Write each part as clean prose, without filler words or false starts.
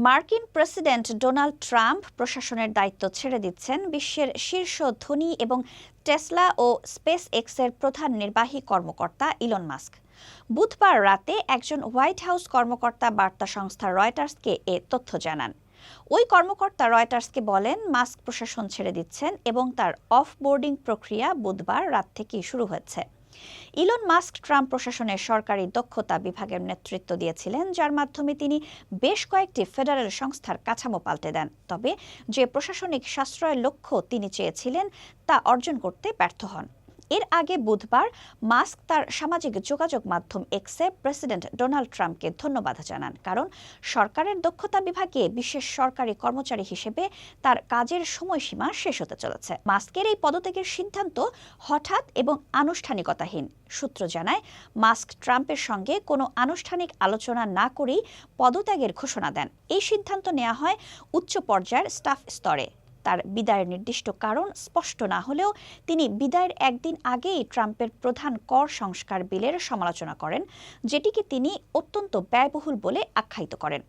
মার্কিন president Donald Trump প্রশাসনের দায়িত্ব ছেড়ে দিচ্ছেন বিশ্বের শীর্ষ ধনী এবং টেসলা ও স্পেস এক্সের প্রধান নির্বাহী কর্মকর্তা ইলন মাস্ক। বুধবার রাতে একজন হোয়াইট হাউস কর্মকর্তা বার্তা সংস্থা রয়টার্সকে এ তথ্য জানান। ওই কর্মকর্তা রয়টার্সকে বলেন, মাস্ক প্রশাসন ছেড়ে দিচ্ছেন এবং তার অফবোর্ডিং প্রক্রিয়া বুধবার রাত থেকেই শুরু হয়েছে। ইলন মাস্ক ট্রাম্প প্রশাসনের সরকারি দক্ষতা বিভাগের নেতৃত্ব দিয়েছিলেন, যার মাধ্যমে তিনি বেশ কয়েকটি ফেডারেল সংস্থার কাঠামো পাল্টে দেন। তবে যে প্রশাসনিক সাশ্রয়ের লক্ষ্য তিনি চেয়েছিলেন তা অর্জন করতে ব্যর্থ হন। এর আগে বুধবার মাস্ক তার সামাজিক যোগাযোগ মাধ্যম এক্সে প্রেসিডেন্ট ডোনাল্ড ট্রাম্পকে ধন্যবাদ জানান, কারণ সরকারের দক্ষতা বিভাগে বিশেষ সরকারি কর্মচারী হিসেবে তার কাজের সময়সীমা শেষ হতে চলেছে। মাস্কের এই পদত্যাগের সিদ্ধান্ত হঠাৎ এবং আনুষ্ঠানিকতাহীন। সূত্র জানায়, মাস্ক ট্রাম্পের সঙ্গে কোনো আনুষ্ঠানিক আলোচনা না করেই পদত্যাগের ঘোষণা দেন। এই সিদ্ধান্ত নেওয়া হয় উচ্চ পর্যায়ের স্টাফ স্তরে। তার বিদায়ের নির্দিষ্ট কারণ স্পষ্ট না হলেও তিনি বিদায়ের একদিন আগেই ট্রাম্পের প্রধান কর সংস্কার বিলের সমালোচনা করেন, যেটিকে তিনি অত্যন্ত ব্যয়বহুল বলে আখ্যায়িত করেন।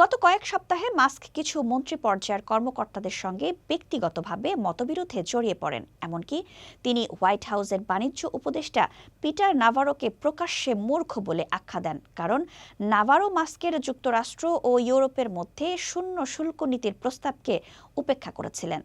গত কয়েক সপ্তাহে মাস্ক কিছু মন্ত্রী পর্যায়ের কর্মকর্তাদের সঙ্গে ব্যক্তিগতভাবে মতবিরোধে জড়িয়ে পড়েন। এমনকি তিনি হোয়াইট হাউসের বাণিজ্য উপদেষ্টা পিটার নাভারোকে প্রকাশ্যে মূর্খ বলে আখ্যা দেন, কারণ নাভারো মাস্কের যুক্তরাষ্ট্র ও ইউরোপের মধ্যে শূন্য শুল্ক নীতির প্রস্তাবকে উপেক্ষা করেছিলেন।